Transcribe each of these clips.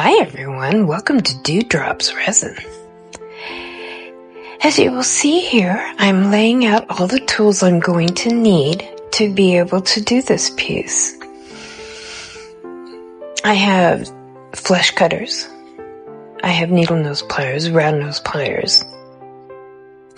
Hi everyone, welcome to Dewdrops Resin. As you will see here, I'm laying out all the tools I'm going to need to be able to do this piece. I have flesh cutters, I have needle nose pliers, round nose pliers,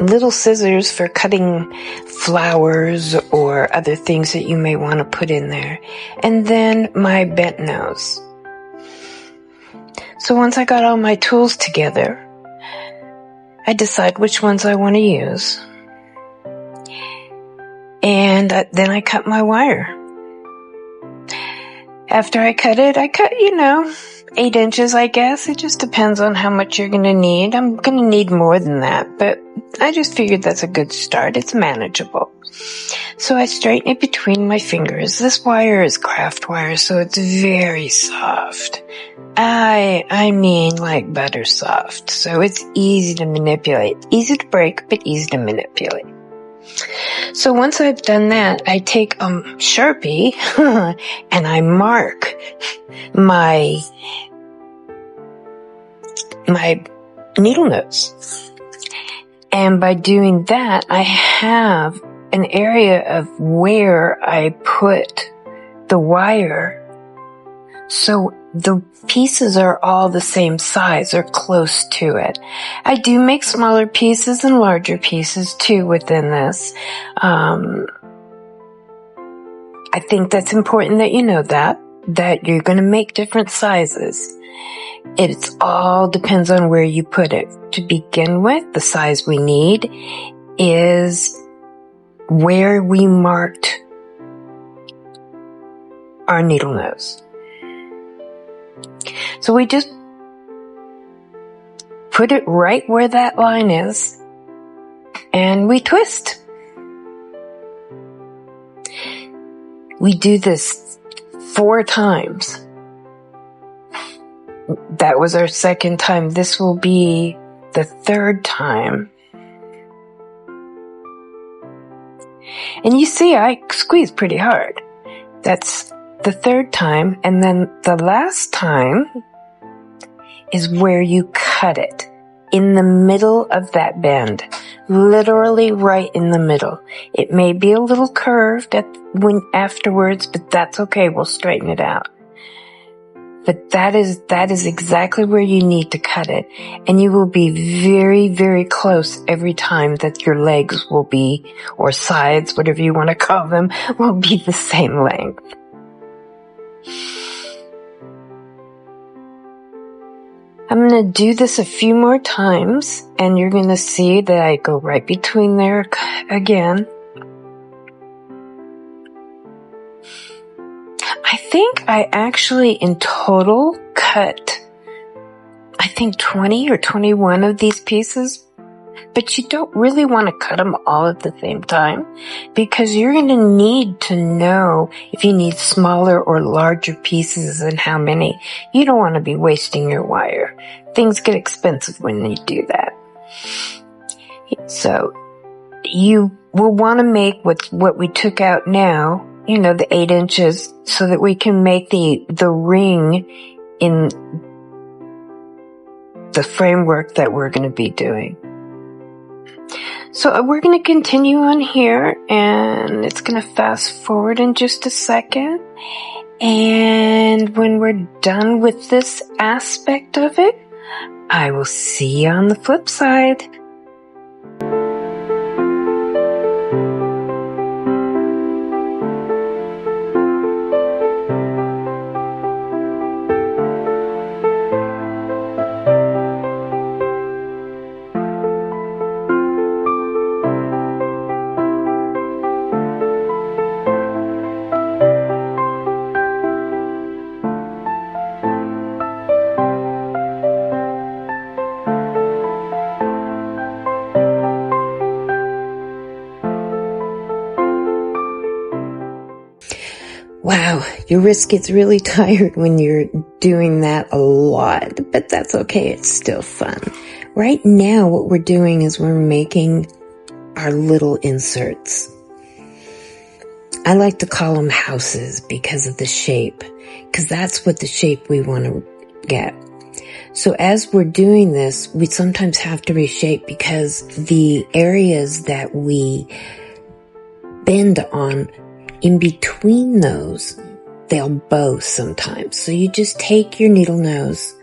little scissors for cutting flowers or other things that you may want to put in there, and then my bent nose. So once I got all my tools together, I decide which ones I want to use. And then I cut my wire. After I cut it, I cut, 8 inches, I guess. It just depends on how much you're going to need. I'm going to need more than that, but I just figured that's a good start. It's manageable. So I straighten it between my fingers. This wire is craft wire, so it's very soft. I mean like butter soft. So it's easy to manipulate. Easy to break, but easy to manipulate. So once I've done that, I take Sharpie and I mark my needle nose. And by doing that, I have an area of where I put the wire, so the pieces are all the same size or close to it. I do make smaller pieces and larger pieces too within this. I think that's important that you know that you're going to make different sizes. It all depends on where you put it. To begin with, the size we need is where we marked our needle nose. So we just put it right where that line is, and we twist. We do this 4 times. That was our second time. This will be the 3rd time. And you see, I squeeze pretty hard. That's the 3rd time. And then the last time is where you cut it. In the middle of that bend. Literally right in the middle. It may be a little curved afterwards, but that's okay. We'll straighten it out. But that is exactly where you need to cut it. And you will be very, very close every time that your legs will be, or sides, whatever you want to call them, will be the same length. I'm going to do this a few more times, and you're going to see that I go right between there again. I think I actually in total cut, 20 or 21 of these pieces, but you don't really want to cut them all at the same time because you're going to need to know if you need smaller or larger pieces and how many. You don't want to be wasting your wire. Things get expensive when you do that. So you will want to make what we took out now, the 8 inches, so that we can make the ring in the framework that we're going to be doing. So we're going to continue on here, and it's going to fast forward in just a second. And when we're done with this aspect of it, I will see you on the flip side. Wow, your wrist gets really tired when you're doing that a lot, but that's okay, it's still fun. Right now, what we're doing is we're making our little inserts. I like to call them houses because of the shape, because that's what the shape we want to get. So as we're doing this, we sometimes have to reshape because the areas that we bend on, in between those, they'll bow sometimes. So you just take your needle nose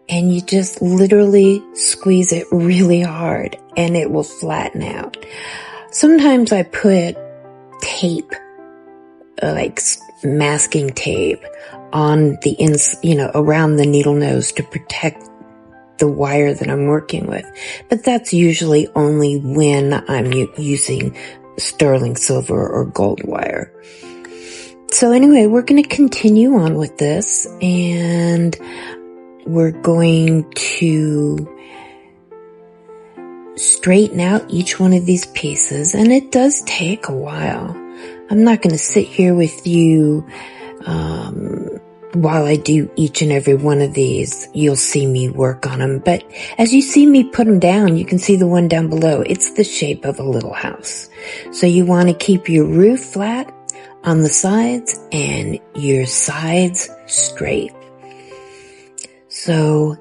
and you just literally squeeze it really hard and it will flatten out. Sometimes I put tape, like masking tape on the around the needle nose to protect the wire that I'm working with. But that's usually only when I'm using sterling silver or gold wire. So anyway, we're going to continue on with this, and we're going to straighten out each one of these pieces, and it does take a while. I'm not going to sit here with you while I do each and every one of these. You'll see me work on them, but as you see me put them down, you can see the one down below. It's the shape of a little house. So you want to keep your roof flat on the sides and your sides straight. So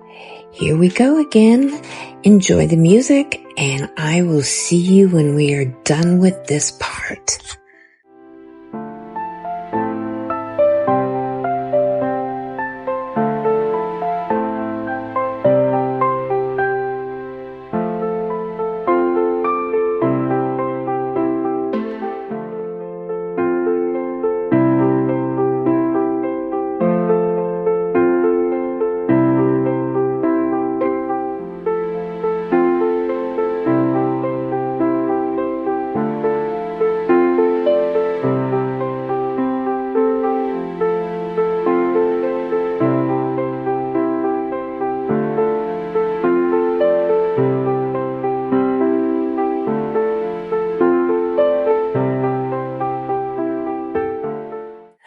here we go again. Enjoy the music, and I will see you when we are done with this part.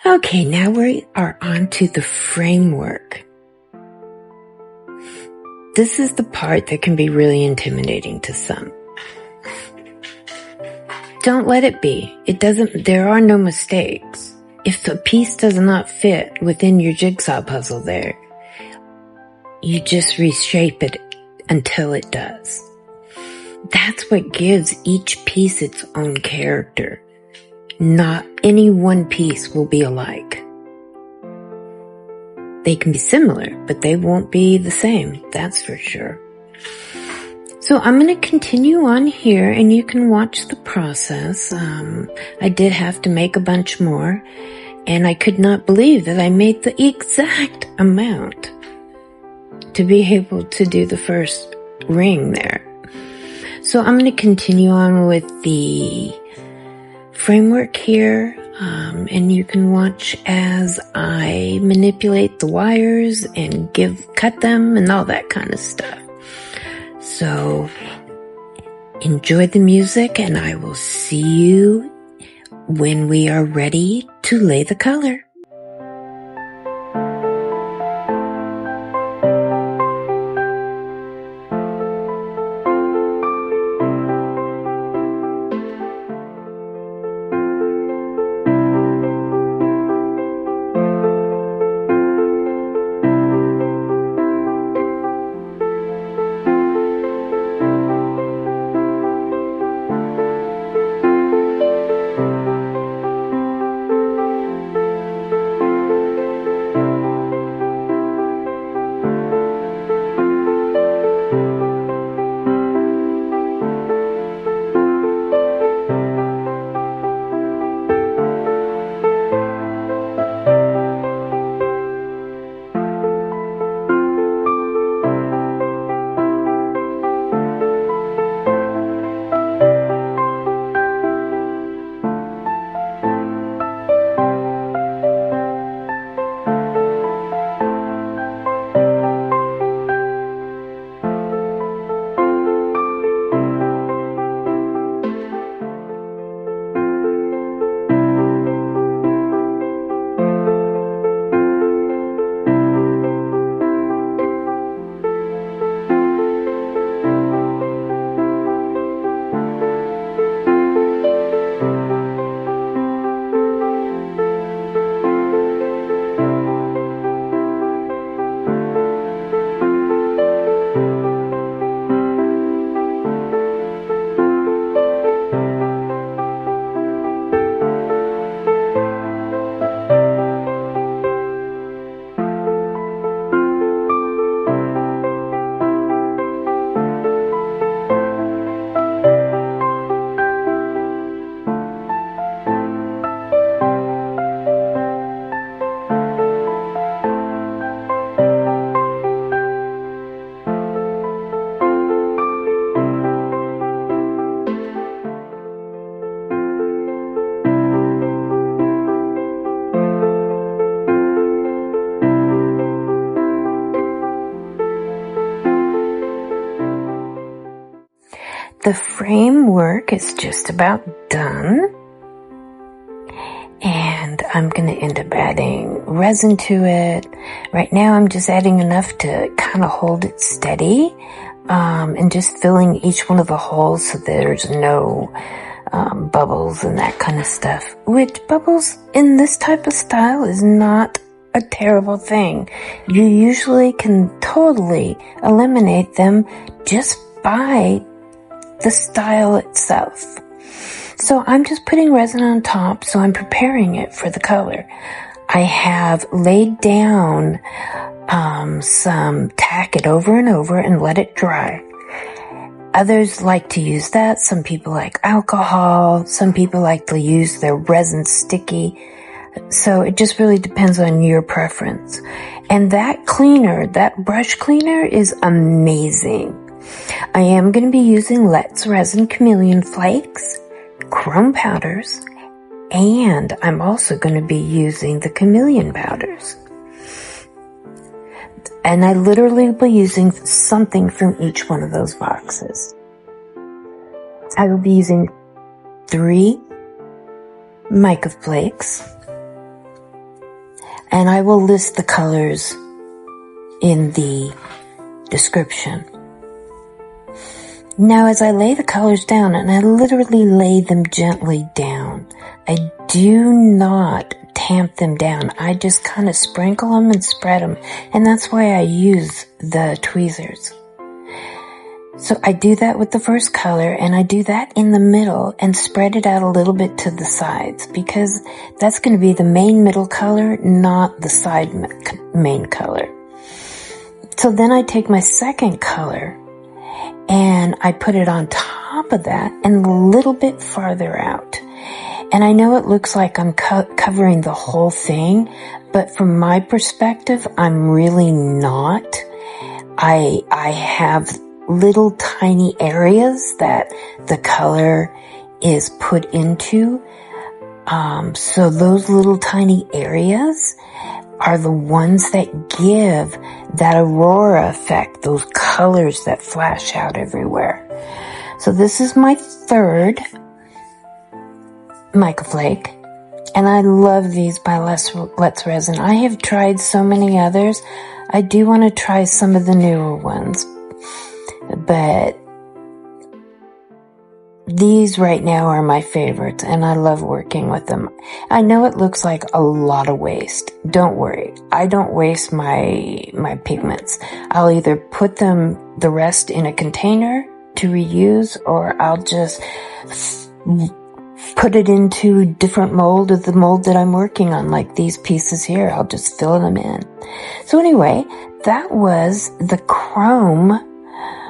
Okay, now we are on to the framework. This is the part that can be really intimidating to some. Don't let it be. There are no mistakes. If a piece does not fit within your jigsaw puzzle there, you just reshape it until it does. That's what gives each piece its own character. Not any one piece will be alike. They can be similar, but they won't be the same, that's for sure. So I'm going to continue on here, and you can watch the process. I did have to make a bunch more, and I could not believe that I made the exact amount to be able to do the first ring there. So I'm going to continue on with the framework here, and you can watch as I manipulate the wires and cut them and all that kind of stuff. So enjoy the music, and I will see you when we are ready to lay the color. the framework is just about done. And I'm going to end up adding resin to it. Right now I'm just adding enough to kind of hold it steady, and just filling each one of the holes so there's no bubbles and that kind of stuff. Which bubbles in this type of style is not a terrible thing. You usually can totally eliminate them just by the style itself. So I'm just putting resin on top, so I'm preparing it for the color. I have laid down some tack it over and over and let it dry. Others like to use that. Some people like alcohol. Some people like to use their resin sticky. So it just really depends on your preference. And that cleaner, that brush cleaner is amazing. I am going to be using Let's Resin Chameleon flakes, chrome powders, and I'm also going to be using the chameleon powders. And I literally will be using something from each one of those boxes. I will be using 3 mica flakes, and I will list the colors in the description. Now, as I lay the colors down, and I literally lay them gently down, I do not tamp them down. I just kind of sprinkle them and spread them, and that's why I use the tweezers. So I do that with the first color, and I do that in the middle and spread it out a little bit to the sides, because that's going to be the main middle color, not the side main color. So then I take my second color and I put it on top of that and a little bit farther out. And I know it looks like I'm covering the whole thing, but from my perspective, I'm really not. I have little tiny areas that the color is put into. So those little tiny areas are the ones that give that Aurora effect, those colors that flash out everywhere. So this is my third mica flake, and I love these by Let's Resin. I have tried so many others. I do want to try some of the newer ones, but these right now are my favorites, and I love working with them. I know it looks like a lot of waste. Don't worry. I don't waste my pigments. I'll either put the rest in a container to reuse, or I'll just put it into different mold of the mold that I'm working on, like these pieces here. I'll just fill them in. So anyway, that was the chrome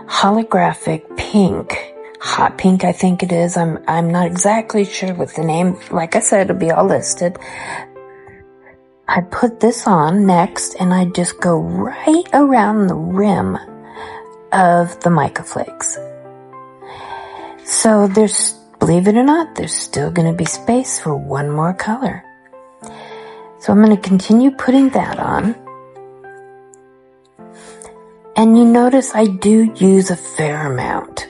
holographic pink. Hot pink, I think it is. I'm not exactly sure with the name. Like I said, it'll be all listed. I put this on next, and I just go right around the rim of the mica flakes. So there's, believe it or not, there's still going to be space for one more color. So I'm going to continue putting that on. And you notice I do use a fair amount.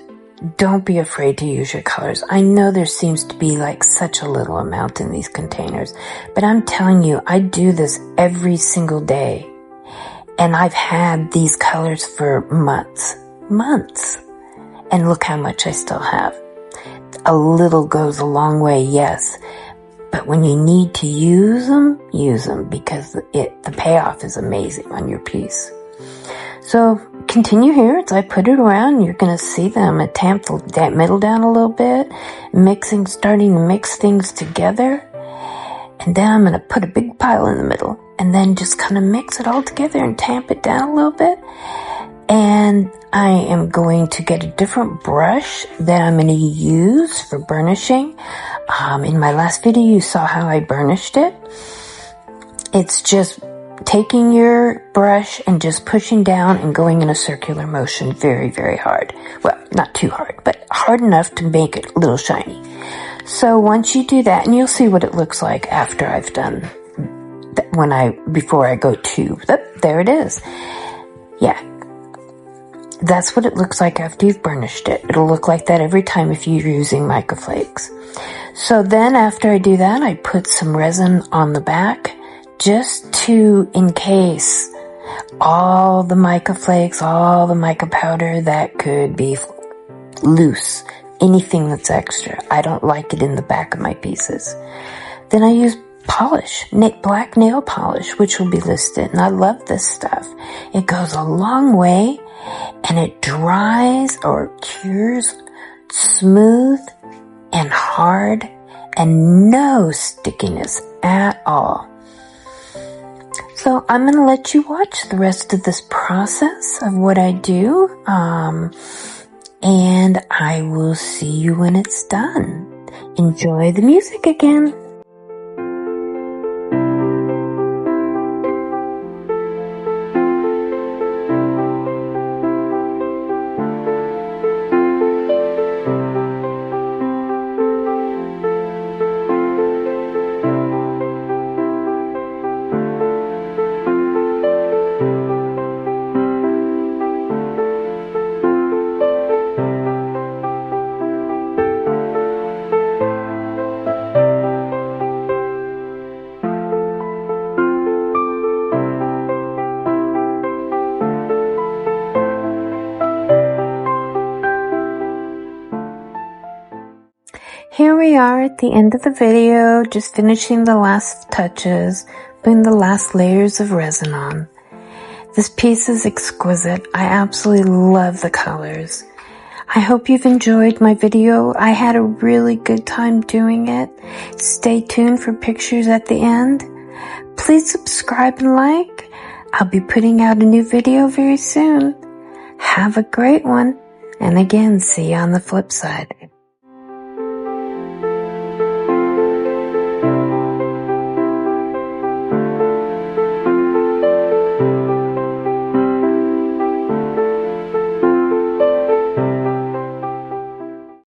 Don't be afraid to use your colors. I know there seems to be like such a little amount in these containers, but I'm telling you, I do this every single day. And I've had these colors for months. And look how much I still have. A little goes a long way, yes. But when you need to use them, because the payoff is amazing on your piece. So continue here as I put it around. You're going to see them. I tamp that middle down a little bit, starting to mix things together. And then I'm going to put a big pile in the middle, and then just kind of mix it all together and tamp it down a little bit. And I am going to get a different brush that I'm going to use for burnishing. In my last video, you saw how I burnished it. It's just taking your brush and just pushing down and going in a circular motion very, very hard. Well, not too hard, but hard enough to make it a little shiny. So once you do that, and you'll see what it looks like after I've done that, before I go to, there it is. Yeah. That's what it looks like after you've burnished it. It'll look like that every time if you're using mica flakes. So then after I do that, I put some resin on the back just to encase all the mica flakes, all the mica powder that could be loose, anything that's extra. I don't like it in the back of my pieces. Then I use polish, black nail polish, which will be listed. And I love this stuff. It goes a long way and it dries or cures smooth and hard and no stickiness at all. So I'm going to let you watch the rest of this process of what I do. And I will see you when it's done. Enjoy the music again. Here we are at the end of the video, just finishing the last touches, putting the last layers of resin on. This piece is exquisite. I absolutely love the colors. I hope you've enjoyed my video. I had a really good time doing it. Stay tuned for pictures at the end. Please subscribe and like. I'll be putting out a new video very soon. Have a great one. And again, see you on the flip side.